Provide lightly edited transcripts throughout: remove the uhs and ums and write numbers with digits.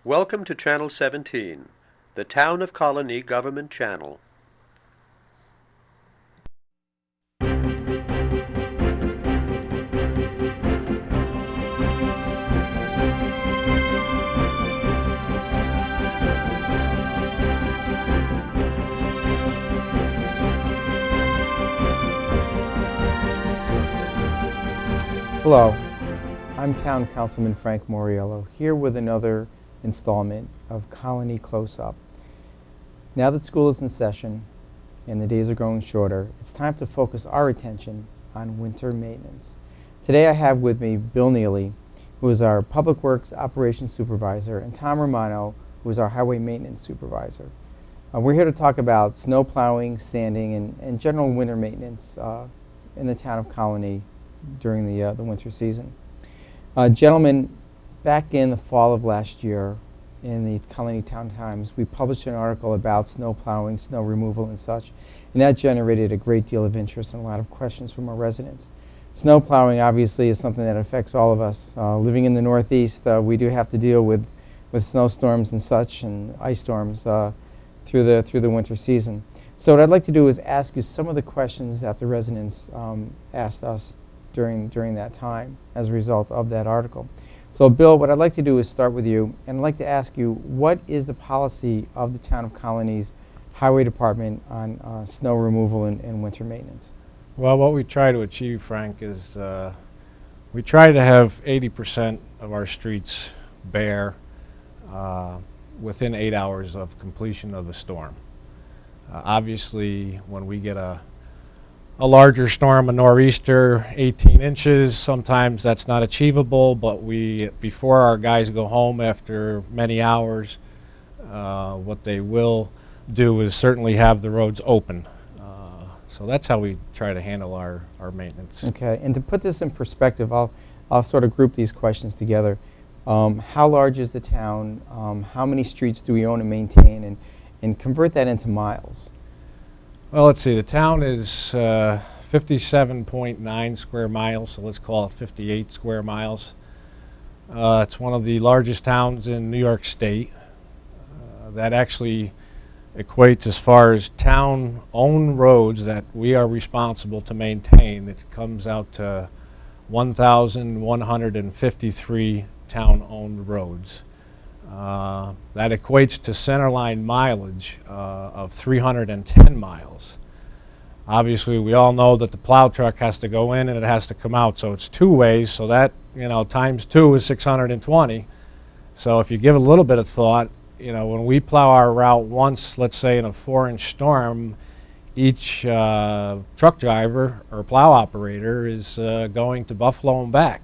Welcome to Channel 17, the Town of Colonie Government Channel. Hello, I'm Town Councilman Frank Mauriello, here with another installment of Colonie Close-Up. Now that school is in session and the days are growing shorter, it's time to focus our attention on winter maintenance. Today I have with me Bill Neely, who is our Public Works Operations Supervisor, and Tom Romano, who is our Highway Maintenance Supervisor. We're here to talk about snow plowing, sanding, and general winter maintenance in the town of Colonie during the winter season. Gentlemen, back in the fall of last year in the Colonie Town Times, we published an article about snow plowing, snow removal and such, and that generated a great deal of interest and a lot of questions from our residents. Snow plowing obviously is something that affects all of us. Living in the Northeast, we do have to deal with snowstorms and such and ice storms through the winter season. So what I'd like to do is ask you some of the questions that the residents asked us during that time as a result of that article. So Bill, what I'd like to do is start with you, and I'd like to ask you, what is the policy of the Town of Colonie's Highway Department on snow removal and winter maintenance? Well, what we try to achieve, Frank, is we try to have 80% of our streets bare within 8 hours of completion of the storm. Obviously, when we get a larger storm, a nor'easter, 18 inches, sometimes that's not achievable, but before our guys go home after many hours, what they will do is certainly have the roads open. So that's how we try to handle our maintenance. Okay, and to put this in perspective, I'll sort of group these questions together. How large is the town? How many streets do we own and maintain? And convert that into miles. Well, let's see, the town is 57.9 square miles, so let's call it 58 square miles. It's one of the largest towns in New York State. That actually equates, as far as town-owned roads that we are responsible to maintain, it comes out to 1,153 town-owned roads. That equates to centerline mileage of 310 miles. Obviously, we all know that the plow truck has to go in and it has to come out, so it's two ways, so that, times two is 620. So if you give a little bit of thought, when we plow our route once, let's say in a 4-inch storm, each truck driver or plow operator is going to Buffalo and back.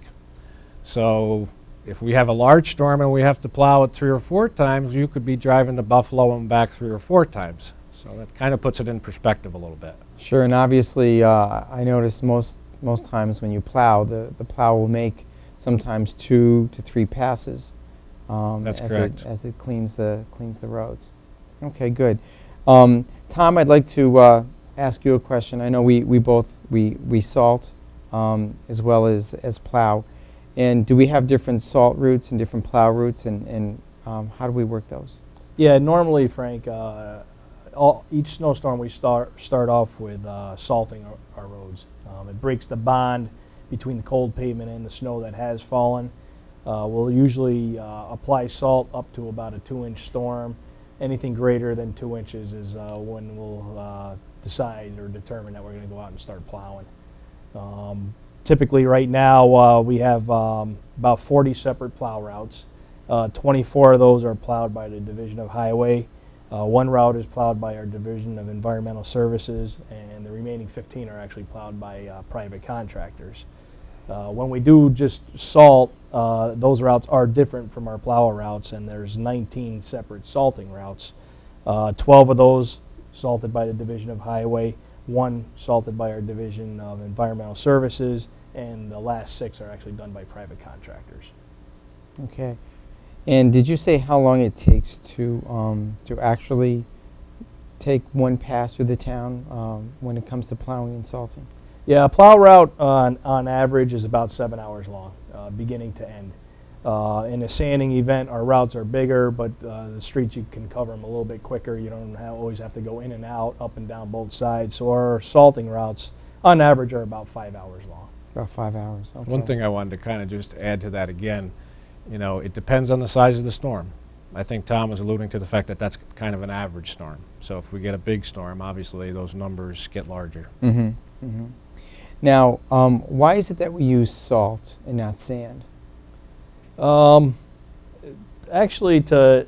So if we have a large storm and we have to plow it 3 or 4 times, you could be driving to Buffalo and back 3 or 4 times. So that kind of puts it in perspective a little bit. Sure, and obviously I notice most times when you plow, the plow will make sometimes 2 to 3 passes. That's correct. As it cleans the roads. Okay, good. Tom, I'd like to ask you a question. I know we both salt as well as plow. And do we have different salt routes and different plow routes, and how do we work those? Yeah, normally, Frank, each snowstorm we start off with salting our roads. It breaks the bond between the cold pavement and the snow that has fallen. We'll usually apply salt up to about a 2-inch storm. Anything greater than 2 inches is when we'll decide or determine that we're going to go out and start plowing. Typically right now we have about 40 separate plow routes. 24 of those are plowed by the Division of Highway. 1 route is plowed by our Division of Environmental Services, and the remaining 15 are actually plowed by private contractors. When we do just salt, those routes are different from our plow routes, and there's 19 separate salting routes. 12 of those salted by the Division of Highway, 1 salted by our Division of Environmental Services, and the last 6 are actually done by private contractors. Okay. And did you say how long it takes to actually take 1 pass through the town when it comes to plowing and salting? Yeah, a plow route on average is about 7 hours long, beginning to end. In a sanding event, our routes are bigger, but the streets, you can cover them a little bit quicker. You don't always have to go in and out, up and down both sides. So our salting routes, on average, are about 5 hours long. About 5 hours. Okay. One thing I wanted to kind of just add to that again, you know, it depends on the size of the storm. I think Tom was alluding to the fact that that's kind of an average storm. So if we get a big storm, obviously those numbers get larger. Mm-hmm. Mm-hmm. Now, why is it that we use salt and not sand? Actually, to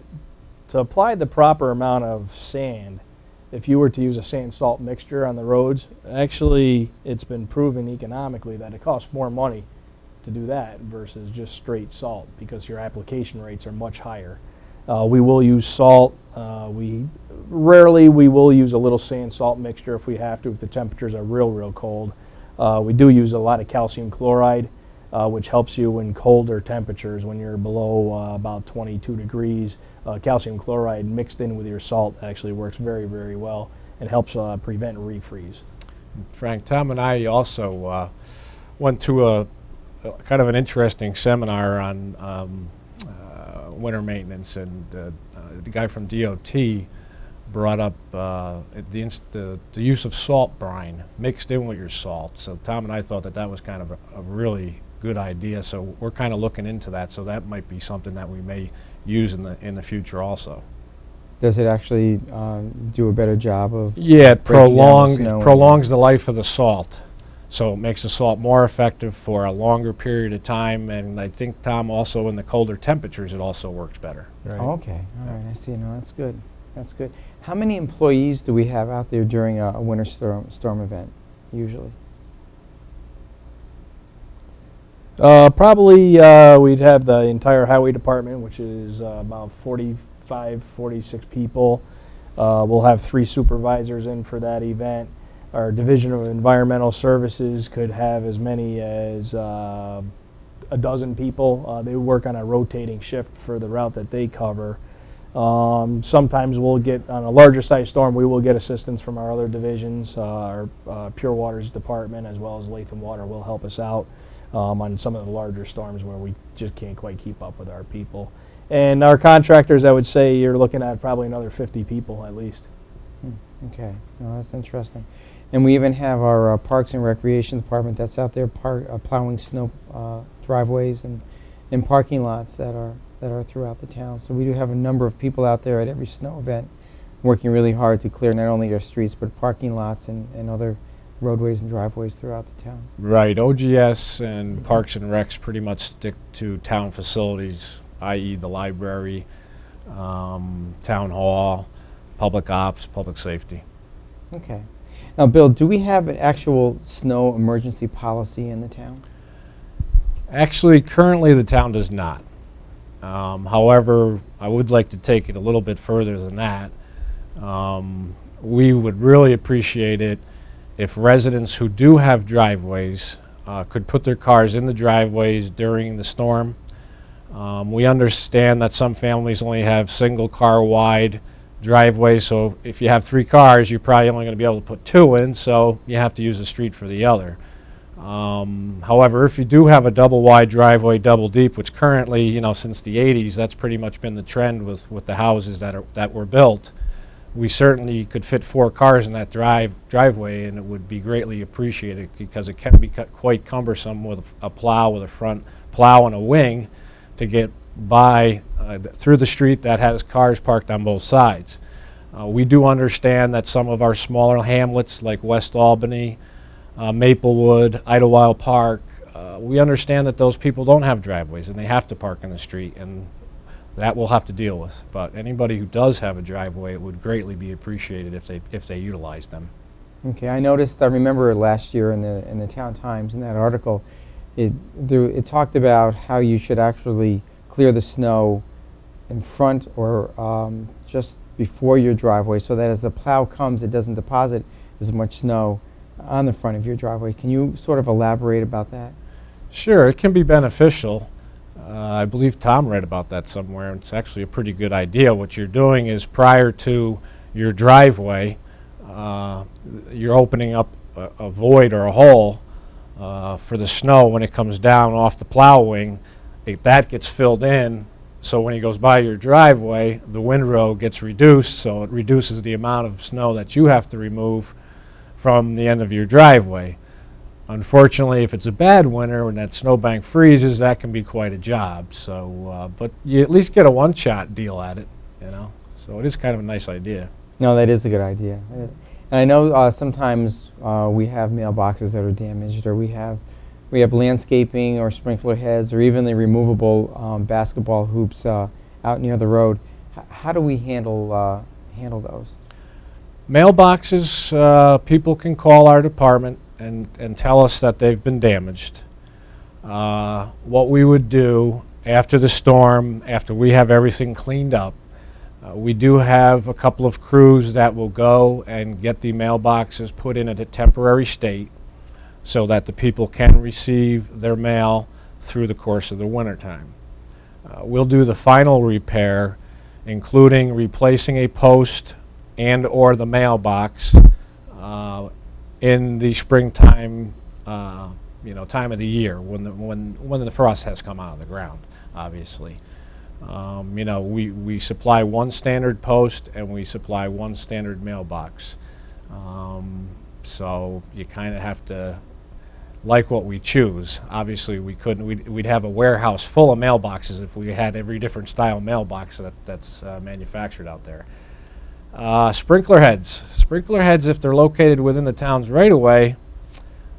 apply the proper amount of sand, if you were to use a sand-salt mixture on the roads, actually it's been proven economically that it costs more money to do that versus just straight salt because your application rates are much higher. We will use salt. We will use a little sand-salt mixture if we have to, if the temperatures are real cold. We do use a lot of calcium chloride, which helps you in colder temperatures when you're below about 22 degrees. Calcium chloride mixed in with your salt actually works very well and helps prevent refreeze. Frank, Tom and I also went to a kind of an interesting seminar on winter maintenance, and the guy from DOT brought up the use of salt brine mixed in with your salt. So Tom and I thought that was kind of a really good idea. So we're kind of looking into that. So that might be something that we may use in the future also. Does it actually do a better job of? Yeah, it breaking down the snow prolongs the life of the salt. So it makes the salt more effective for a longer period of time, and I think, Tom, also in the colder temperatures it also works better. Right. Oh, okay. All right. I see. No, that's good. That's good. How many employees do we have out there during a winter storm event, usually? Probably we'd have the entire highway department, which is about 45, 46 people. We'll have 3 supervisors in for that event. Our Division of Environmental Services could have as many as a dozen people. They work on a rotating shift for the route that they cover. Sometimes we'll get, on a larger size storm, we will get assistance from our other divisions. Our Pure Waters Department as well as Latham Water will help us out on some of the larger storms where we just can't quite keep up with our people. And our contractors, I would say you're looking at probably another 50 people at least. Okay. No, that's interesting. And we even have our Parks and Recreation Department that's out there plowing snow driveways and parking lots that are throughout the town. So we do have a number of people out there at every snow event working really hard to clear not only our streets but parking lots and other roadways and driveways throughout the town. Right. OGS and Parks and Recs pretty much stick to town facilities, i.e. the library, town hall, public ops, public safety. Okay. Now, Bill, do we have an actual snow emergency policy in the town? Actually, currently the town does not. However, I would like to take it a little bit further than that. We would really appreciate it if residents who do have driveways could put their cars in the driveways during the storm. We understand that some families only have single car wide driveways, so if you have 3 cars, you're probably only going to be able to put 2 in, so you have to use the street for the other. However, if you do have a double wide driveway, double deep, which currently, you know, since the 80s, that's pretty much been the trend with the houses that were built, we certainly could fit 4 cars in that driveway, and it would be greatly appreciated because it can be quite cumbersome with a plow with a front plow and a wing to get by through the street that has cars parked on both sides. We do understand that some of our smaller hamlets like West Albany, Maplewood, Idlewild Park, we understand that those people don't have driveways and they have to park in the street, and that we'll have to deal with. But anybody who does have a driveway, it would greatly be appreciated if they utilize them. Okay, I remember last year in the Town Times, in that article, it talked about how you should actually clear the snow in front or just before your driveway so that as the plow comes, it doesn't deposit as much snow on the front of your driveway. Can you sort of elaborate about that? Sure, it can be beneficial. I believe Tom read about that somewhere. It's actually a pretty good idea. What you're doing is prior to your driveway, you're opening up a void or a hole for the snow when it comes down off the plow wing that gets filled in, so when he goes by your driveway, the windrow gets reduced, so it reduces the amount of snow that you have to remove from the end of your driveway. Unfortunately, if it's a bad winter when that snowbank freezes, that can be quite a job. So, but you at least get a one-shot deal at it, you know. So it is kind of a nice idea. No, that is a good idea. And I know sometimes we have mailboxes that are damaged, or we have landscaping or sprinkler heads, or even the removable basketball hoops out near the road. How do we handle those? Mailboxes, people can call our department and tell us that they've been damaged. What we would do after the storm, after we have everything cleaned up, we do have a couple of crews that will go and get the mailboxes put in at a temporary state so that the people can receive their mail through the course of the wintertime. We'll do the final repair, including replacing a post and or the mailbox in the springtime, time of the year when the frost has come out of the ground, obviously. We supply one standard post and we supply one standard mailbox. So you kind of have to like what we choose. Obviously, we'd have a warehouse full of mailboxes if we had every different style mailbox that's manufactured out there. Sprinkler heads. Sprinkler heads, if they're located within the town's right-of-way,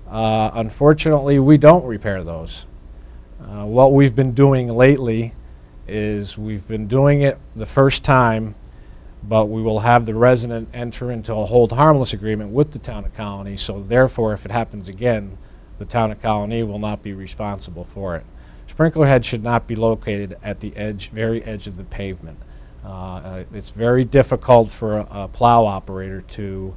unfortunately, we don't repair those. What we've been doing lately is we've been doing it the first time, but we will have the resident enter into a hold harmless agreement with the Town of Colonie, so therefore, if it happens again, the Town of Colonie will not be responsible for it. Sprinkler heads should not be located at the very edge of the pavement. It's very difficult for a plow operator to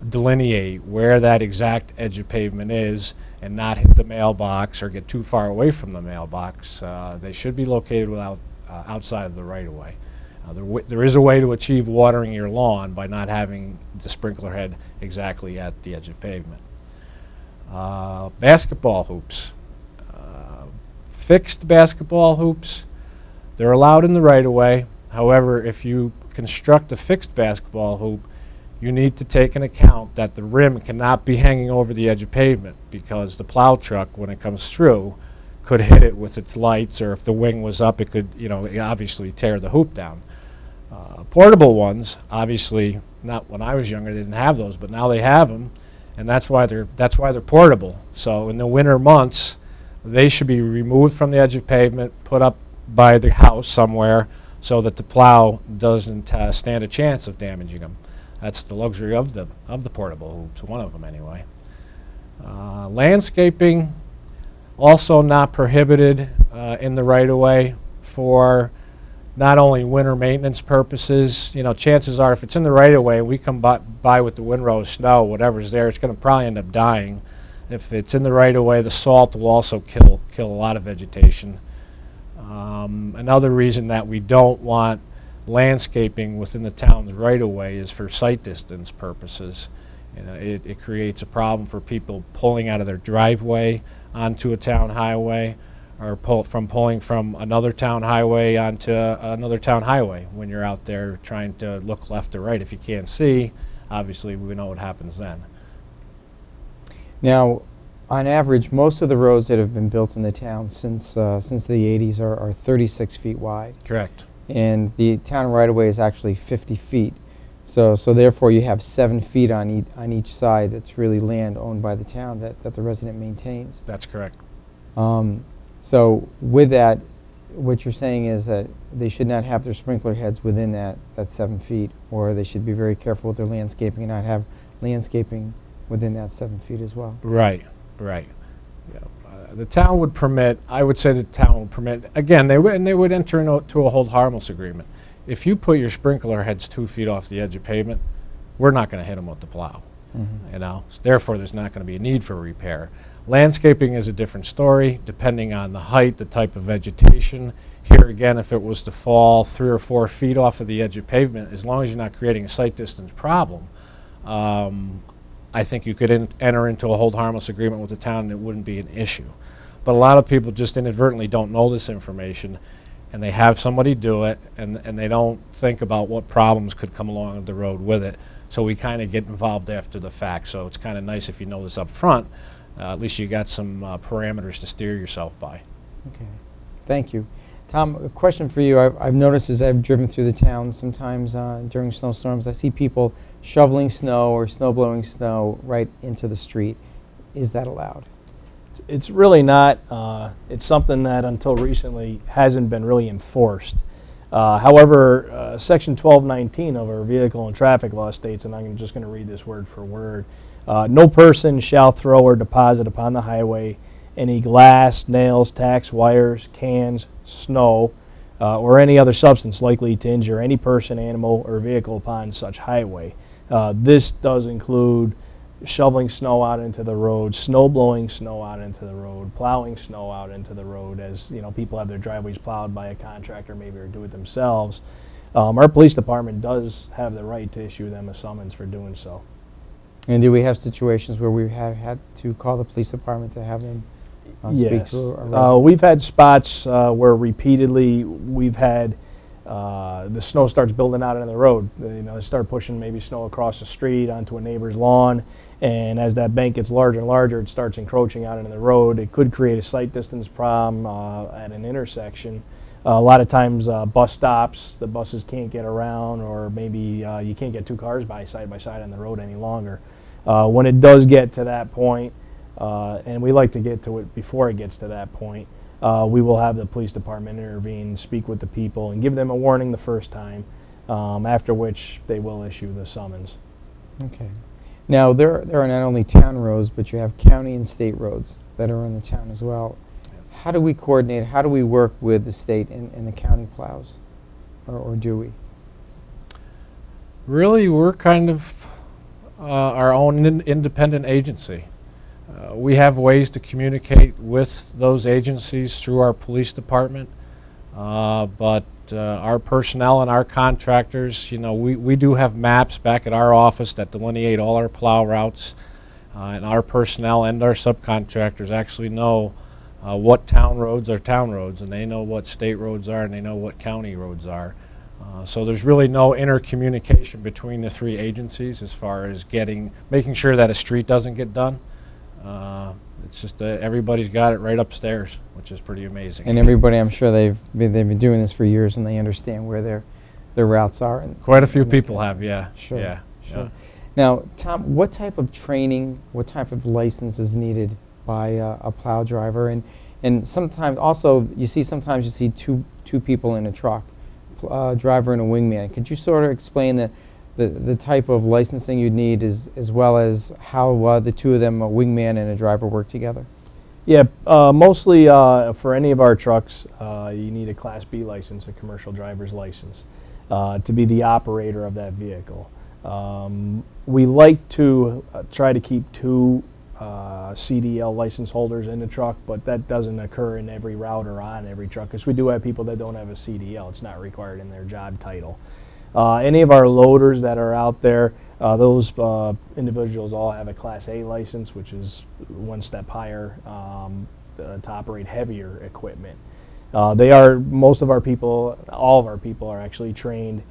delineate where that exact edge of pavement is and not hit the mailbox or get too far away from the mailbox. They should be located outside of the right-of-way. There is a way to achieve watering your lawn by not having the sprinkler head exactly at the edge of pavement. Basketball hoops. Fixed basketball hoops, they're allowed in the right-of-way. However, if you construct a fixed basketball hoop, you need to take into account that the rim cannot be hanging over the edge of pavement, because the plow truck, when it comes through, could hit it with its lights, or if the wing was up, it could, obviously tear the hoop down. Portable ones, obviously, not when I was younger, they didn't have those, but now they have them, and that's why they're portable. So in the winter months, they should be removed from the edge of pavement, put up by the house somewhere, so that the plow doesn't stand a chance of damaging them. That's the luxury of the portable hoops, one of them anyway. Landscaping, also not prohibited in the right-of-way for not only winter maintenance purposes. Chances are if it's in the right-of-way, we come by with the windrow of snow, whatever's there, it's going to probably end up dying. If it's in the right-of-way, the salt will also kill a lot of vegetation. Another reason that we don't want landscaping within the town's right-of-way is for sight distance purposes. It creates a problem for people pulling out of their driveway onto a town highway, or pulling from another town highway onto another town highway when you're out there trying to look left or right. If you can't see, obviously we know what happens then. Now, on average, most of the roads that have been built in the town since the 80s are 36 feet wide. Correct. And the town right-of-way is actually 50 feet. So therefore, you have 7 feet on each side that's really land owned by the town that the resident maintains. That's correct. So with that, what you're saying is that they should not have their sprinkler heads within that 7 feet, or they should be very careful with their landscaping and not have landscaping within that 7 feet as well. Right. Yeah. The town would permit, I would say the town would permit, again, they would enter into a hold harmless agreement. If you put your sprinkler heads 2 feet off the edge of pavement, we're not going to hit them with the plow. So therefore, there's not going to be a need for repair. Landscaping is a different story, depending on the height, the type of vegetation. Here again, if it was to fall 3 or 4 feet off of the edge of pavement, as long as you're not creating a sight distance problem, I think you could enter into a hold harmless agreement with the town and it wouldn't be an issue. but a lot of people just inadvertently don't know this information, and they have somebody do it, and they don't think about what problems could come along the road with it. So we kind of get involved after the fact. So it's kind of nice if you know this up front. At least you got some parameters to steer yourself by. Okay, thank you. Tom, a question for you. I've noticed as I've driven through the town sometimes during snowstorms, I see people shoveling snow or snow blowing snow right into the street. Is that allowed? It's really not. It's something that until recently hasn't been really enforced. However, Section 1219 of our Vehicle and Traffic Law states, and I'm just going to read this word for word, no person shall throw or deposit upon the highway any glass, nails, tacks, wires, cans, snow, or any other substance likely to injure any person, animal, or vehicle upon such highway. This does include shoveling snow out into the road, snow blowing snow out into the road, plowing snow out into the road, as people have their driveways plowed by a contractor maybe or do it themselves. Our police department does have the right to issue them a summons for doing so. And do we have situations where we have had to call the police department to have them speak Yes. to a resident? We've had spots where repeatedly we've had the snow starts building out into the road. They start pushing maybe snow across the street onto a neighbor's lawn, and as that bank gets larger and larger, it starts encroaching out into the road. It could create a sight distance problem at an intersection. A lot of times bus stops, the buses can't get around, or maybe you can't get two cars side by side on the road any longer. When it does get to that point, and we like to get to it before it gets to that point, we will have the police department intervene, speak with the people, and give them a warning the first time, after which they will issue the summons. Okay. Now, there are not only town roads, but you have county and state roads that are in the town as well. How do we coordinate? How do we work with the state and the county plows? Or do we? Really, we're kind of our own independent agency. We have ways to communicate with those agencies through our police department, but our personnel and our contractors, we do have maps back at our office that delineate all our plow routes, and our personnel and our subcontractors actually know what town roads are town roads, and they know what state roads are, and they know what county roads are. So there's really no intercommunication between the three agencies as far as making sure that a street doesn't get done. It's just everybody's got it right upstairs, which is pretty amazing. And everybody, I'm sure they've been doing this for years, and they understand where their routes are. And quite a few people have, yeah. Sure. Yeah. Sure. Yeah. Now, Tom, what type of training, what type of license is needed by a plow driver? And sometimes also sometimes you see two people in a truck, driver and a wingman. Could you sort of explain the type of licensing you'd need as well as how the two of them, a wingman and a driver, work together? Yeah, mostly for any of our trucks, you need a Class B license, a commercial driver's license, to be the operator of that vehicle. We like to try to keep two CDL license holders in the truck, but that doesn't occur in every route or on every truck, because we do have people that don't have a CDL. It's not required in their job title. Any of our loaders that are out there, those individuals all have a Class A license, which is one step higher to operate heavier equipment. Most of our people, all of our people are actually trained.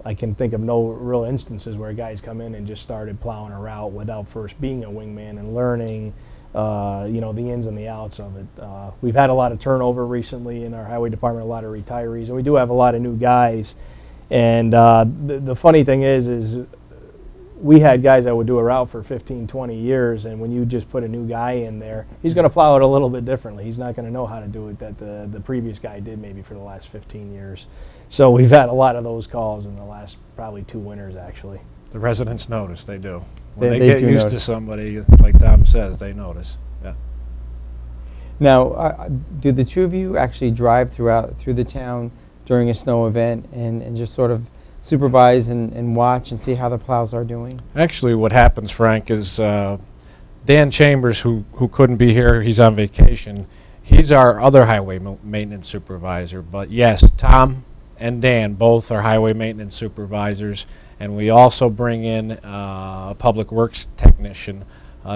I can think of no real instances where guys come in and just started plowing a route without first being a wingman and learning, the ins and the outs of it. We've had a lot of turnover recently in our highway department, a lot of retirees, and we do have a lot of new guys. And the funny thing is we had guys that would do a route for 15, 20 years, and when you just put a new guy in there, he's going to plow it a little bit differently. He's not going to know how to do it that the previous guy did maybe for the last 15 years. So we've had a lot of those calls in the last probably 2 winters, actually. The residents notice, they do. When they They get do used notice. to somebody, like Tom says, they notice. Yeah. Now, do the two of you actually drive through the town during a snow event and just sort of supervise and watch and see how the plows are doing? Actually, what happens, Frank, is Dan Chambers, who couldn't be here, he's on vacation. He's our other highway maintenance supervisor. But yes, Tom and Dan both are highway maintenance supervisors, and we also bring in a public works technician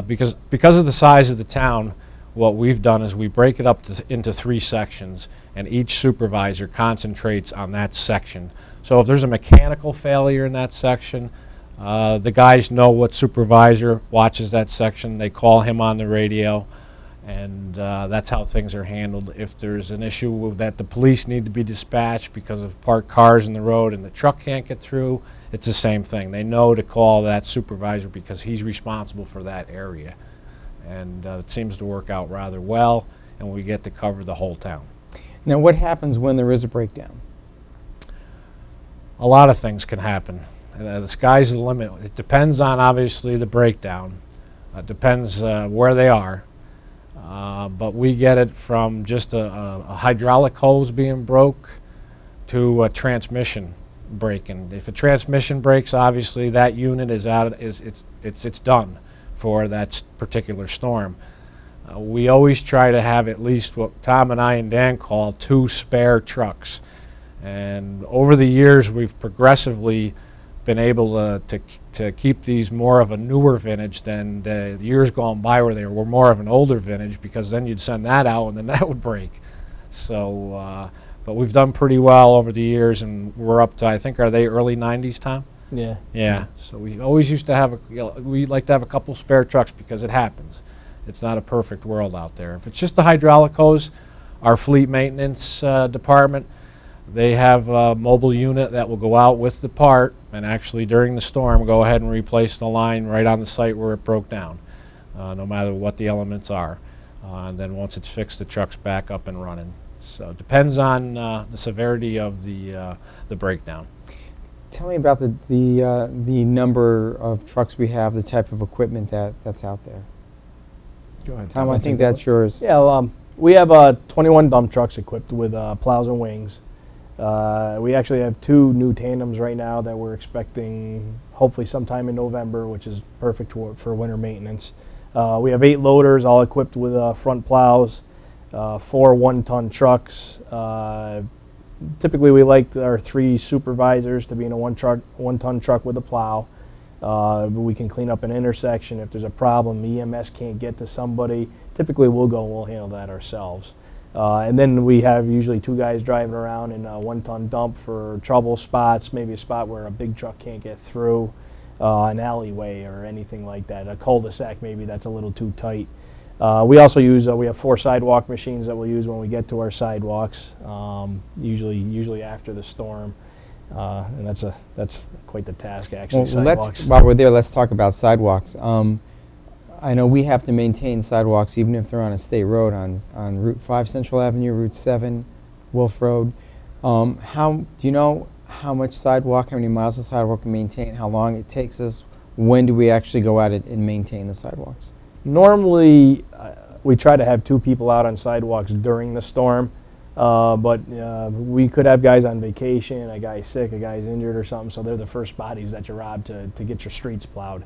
because of the size of the town. what we've done is we break it up into 3 sections, and each supervisor concentrates on that section. So if there's a mechanical failure in that section, the guys know what supervisor watches that section. They call him on the radio, and that's how things are handled. If there's an issue that the police need to be dispatched because of parked cars in the road and the truck can't get through, it's the same thing. They know to call that supervisor because he's responsible for that area. And it seems to work out rather well, and we get to cover the whole town. Now, what happens when there is a breakdown? A lot of things can happen. The sky's the limit. It depends on, obviously, the breakdown. It depends where they are. But we get it from just a hydraulic hose being broke to a transmission breaking. If a transmission breaks, obviously that unit is out. It's done for that particular storm. We always try to have at least what Tom and I and Dan call 2 spare trucks. And over the years, we've progressively been able to keep these more of a newer vintage than the years gone by where they were more of an older vintage, because then you'd send that out and then that would break. So, but we've done pretty well over the years, and we're up to, I think, are they early 90s, Tom? Yeah. Yeah. So we always used to have, we like to have a couple spare trucks because it happens. It's not a perfect world out there. If it's just a hydraulic hose, our fleet maintenance department, they have a mobile unit that will go out with the part and actually during the storm go ahead and replace the line right on the site where it broke down, no matter what the elements are. And then once it's fixed, the truck's back up and running. So it depends on the severity of the breakdown. Tell me about the number of trucks we have, the type of equipment that's out there. Go ahead, Tom, I think that's yours. Yeah, we have 21 dump trucks equipped with plows and wings. We actually have 2 new tandems right now that we're expecting hopefully sometime in November, which is perfect for winter maintenance. We have 8 loaders all equipped with front plows, 4 1-ton trucks. Typically we like our 3 supervisors to be in a 1-ton truck with a plow. We can clean up an intersection. If there's a problem, EMS can't get to somebody, typically we'll go and we'll handle that ourselves. And then we have usually 2 guys driving around in a 1-ton dump for trouble spots, maybe a spot where a big truck can't get through, an alleyway or anything like that, a cul-de-sac maybe that's a little too tight. We also use, we have 4 sidewalk machines that we'll use when we get to our sidewalks, usually after the storm. And that's quite the task, actually, Well, sidewalks. while we're there, let's talk about sidewalks. I know we have to maintain sidewalks even if they're on a state road, on Route 5 Central Avenue, Route 7, Wolf Road. Do you know how much sidewalk, how many miles of sidewalk to maintain, how long it takes us? When do we actually go out and maintain the sidewalks? Normally, we try to have 2 people out on sidewalks during the storm, but we could have guys on vacation, a guy's sick, a guy's injured or something, so they're the first bodies that you rob to get your streets plowed.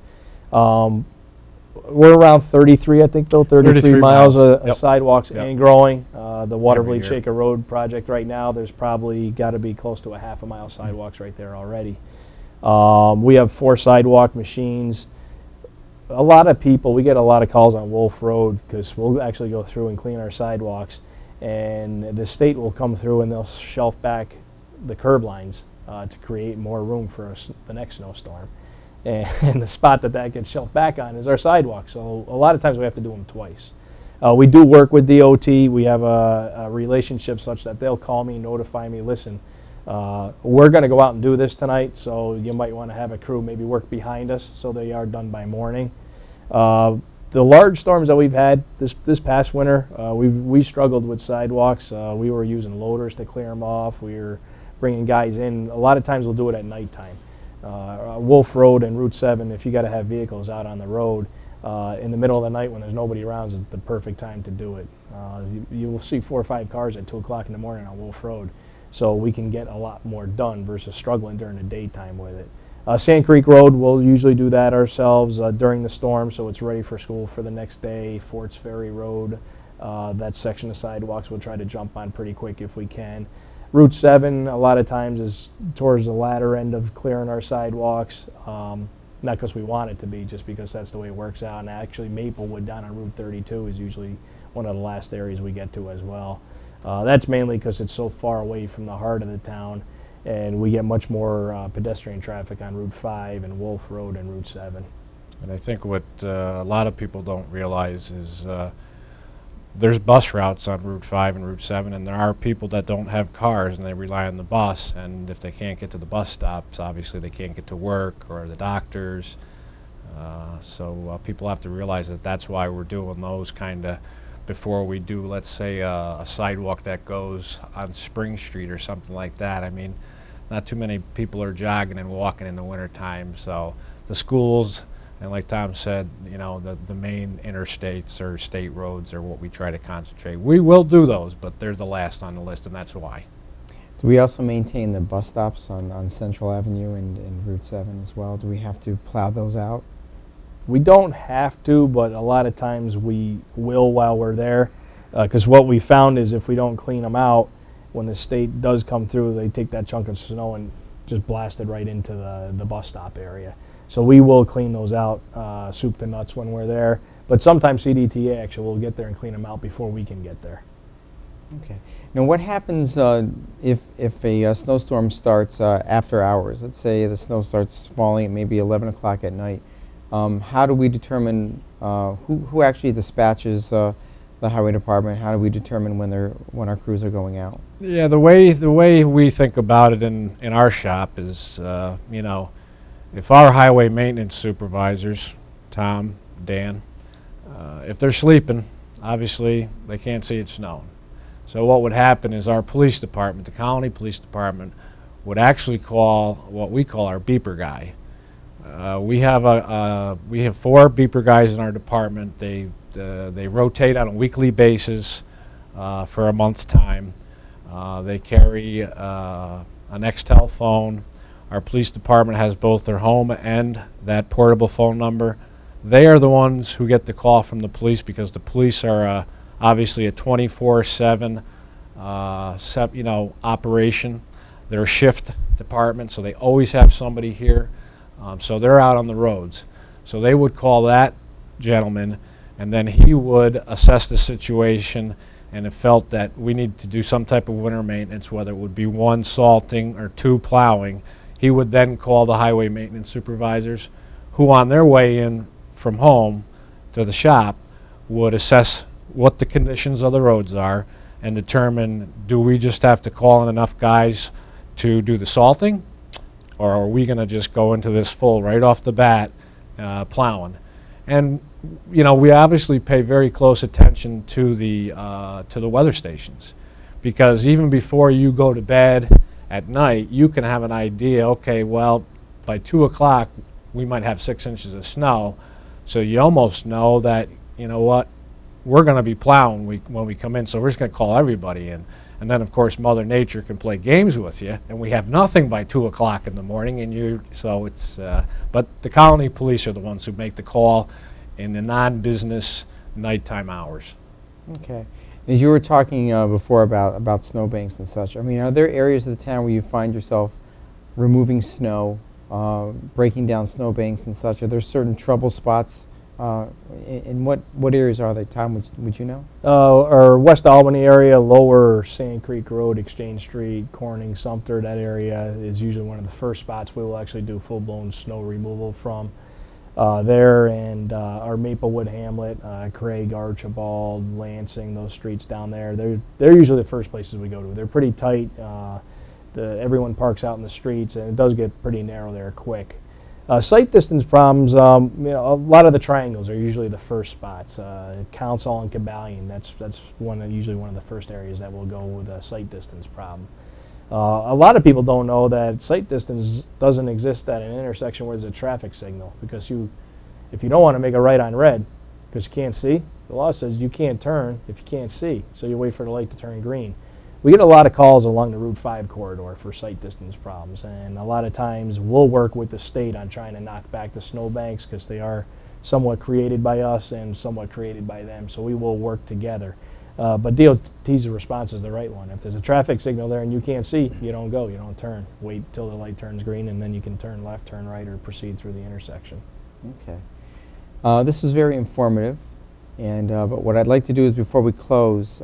We're around 33, I think, though, 33 miles of Yep. sidewalks Yep. and growing. The Waterville Every year. Shaker Road project right now, there's probably got to be close to a half a mile sidewalks right there already. We have 4 sidewalk machines. A lot of people, we get a lot of calls on Wolf Road because we'll actually go through and clean our sidewalks, and the state will come through and they'll shelf back the curb lines to create more room for the next snowstorm. And the spot that gets shelved back on is our sidewalk, so a lot of times we have to do them twice. We do work with DOT. We have a relationship such that they'll call me, notify me, listen, we're going to go out and do this tonight, so you might want to have a crew maybe work behind us so they are done by morning. The large storms that we've had this past winter, we struggled with sidewalks. We were using loaders to clear them off. We were bringing guys in. A lot of times we'll do it at nighttime. Wolf Road and Route 7, if you got to have vehicles out on the road in the middle of the night when there's nobody around, is the perfect time to do it. You will see 4 or 5 cars at 2 o'clock in the morning on Wolf Road, so we can get a lot more done versus struggling during the daytime with it. Sand Creek Road, we'll usually do that ourselves during the storm, so it's ready for school for the next day. Forts Ferry Road, that section of sidewalks we'll try to jump on pretty quick if we can. Route 7, a lot of times, is towards the latter end of clearing our sidewalks, not because we want it to be, just because that's the way it works out. And actually, Maplewood down on Route 32 is usually one of the last areas we get to as well. That's mainly because it's so far away from the heart of the town, and we get much more pedestrian traffic on Route 5 and Wolf Road and Route 7. And I think what a lot of people don't realize is there's bus routes on Route 5 and Route 7, and there are people that don't have cars and they rely on the bus, and if they can't get to the bus stops, obviously they can't get to work or the doctors. So people have to realize that that's why we're doing those kind of before we do, let's say, a sidewalk that goes on Spring Street or something like that. I mean, not too many people are jogging and walking in the wintertime, so the schools, and like Tom said, you know, the main interstates or state roads are what we try to concentrate. We will do those, but they're the last on the list, and that's why. Do we also maintain the bus stops on Central Avenue and Route 7 as well? Do we have to plow those out? We don't have to, but a lot of times we will while we're there, because what we found is if we don't clean them out, when the state does come through, they take that chunk of snow and just blast it right into the bus stop area. So we will clean those out, soup to nuts when we're there, but sometimes CDTA actually will get there and clean them out before we can get there. Okay. Now, what happens if a snowstorm starts after hours? Let's say the snow starts falling at maybe 11 o'clock at night. How do we determine who actually dispatches the highway department? How do we determine when our crews are going out? Yeah, the way we think about it in our shop is, you know, if our highway maintenance supervisors, Tom, Dan, if they're sleeping, obviously they can't see it snowing. So what would happen is our police department, the Colonie Police Department, would actually call what we call our beeper guy. We have 4 beeper guys in our department. They rotate on a weekly basis for a month's time. They carry an Nextel phone. Our police department has both their home and that portable phone number. They are the ones who get the call from the police because the police are obviously a 24/7 operation. They're a shift department, so they always have somebody here. So they're out on the roads. So they would call that gentleman, and then he would assess the situation, and it felt that we need to do some type of winter maintenance, whether it would be 1 salting or 2 plowing. He would then call the highway maintenance supervisors, who on their way in from home to the shop would assess what the conditions of the roads are and determine, do we just have to call in enough guys to do the salting, or are we going to just go into this full right off the bat plowing? And you know, we obviously pay very close attention to the weather stations, because even before you go to bed at night, you can have an idea, okay, well, by 2 o'clock we might have 6 inches of snow, so you almost know that, you know what, we're going to be plowing when we come in, so we're just going to call everybody in. And then, of course, Mother Nature can play games with you, and we have nothing by 2 o'clock in the morning, and so it's, but the Colonie police are the ones who make the call in the non-business nighttime hours. Okay. As you were talking before about snowbanks and such, I mean, are there areas of the town where you find yourself removing snow, breaking down snowbanks and such? Are there certain trouble spots? In what areas are they, Tom? Would you know? Our West Albany area, Lower Sand Creek Road, Exchange Street, Corning, Sumter, that area is usually one of the first spots we will actually do full-blown snow removal from. There, and our Maplewood Hamlet, Craig, Archibald, Lansing, those streets down there, they're usually the first places we go to. They're pretty tight. Everyone parks out in the streets, and it does get pretty narrow there quick. Sight distance problems, you know, a lot of the triangles are usually the first spots. Council and Cabalion, that's usually one of the first areas that will go with a sight distance problem. A lot of people don't know that sight distance doesn't exist at an intersection where there's a traffic signal, because if you don't want to make a right on red because you can't see, the law says you can't turn if you can't see, so you wait for the light to turn green. We get a lot of calls along the Route 5 corridor for sight distance problems, and a lot of times we'll work with the state on trying to knock back the snowbanks, because they are somewhat created by us and somewhat created by them, so we will work together. But DOT's response is the right one. If there's a traffic signal there and you can't see, you don't go, you don't turn. Wait till the light turns green, and then you can turn left, turn right, or proceed through the intersection. Okay. This is very informative. And but what I'd like to do is, before we close,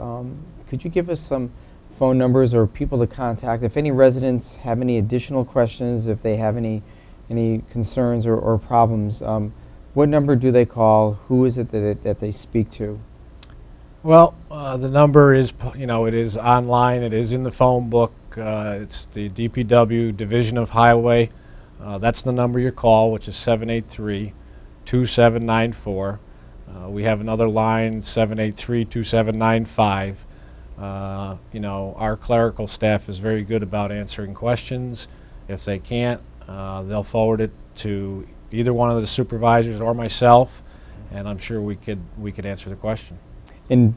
could you give us some phone numbers or people to contact if any residents have any additional questions, if they have any concerns or problems? What number do they call? Who is it that they speak to? Well, the number is, it is online. It is in the phone book. It's the DPW Division of Highway. That's the number you call, which is 783-2794. We have another line, 783-2795. Our clerical staff is very good about answering questions. If they can't, they'll forward it to either one of the supervisors or myself, and I'm sure we could answer the question. And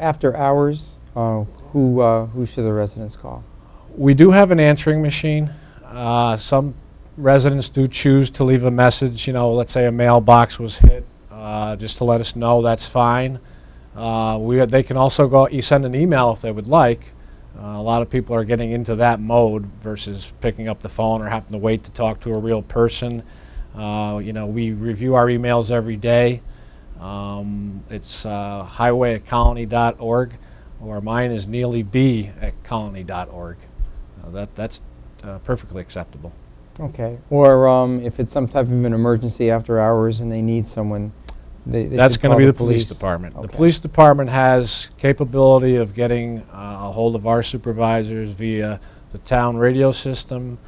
after hours, who should the residents call? We do have an answering machine. Some residents do choose to leave a message. Let's say a mailbox was hit, just to let us know. That's fine. They can also send an email if they would like. A lot of people are getting into that mode versus picking up the phone or having to wait to talk to a real person. We review our emails every day. It's highway@colony.org, or mine is neelyb@colony.org. That's perfectly acceptable. Okay. Or if it's some type of an emergency after hours and they need someone, that's going to be the police department. Okay. The police department has capability of getting a hold of our supervisors via the town radio system,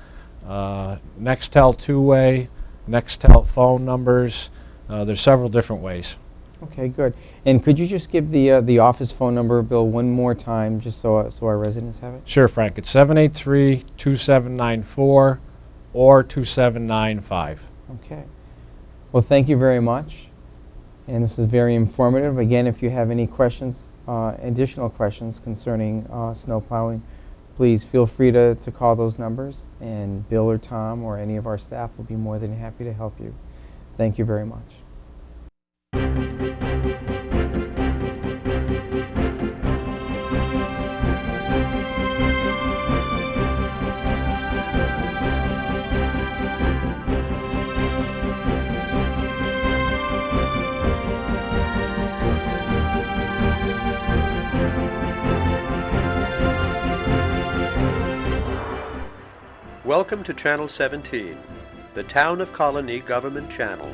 Nextel two-way, Nextel phone numbers. There's several different ways. Okay, good. And could you just give the office phone number, Bill, one more time, just so our residents have it? Sure, Frank. It's 783-2794 or 2795. Okay. Well, thank you very much. And this is very informative. Again, if you have any questions, additional questions concerning snow plowing, please feel free to call those numbers, and Bill or Tom or any of our staff will be more than happy to help you. Thank you very much. Welcome to Channel 17, the Town of Colonie Government Channel.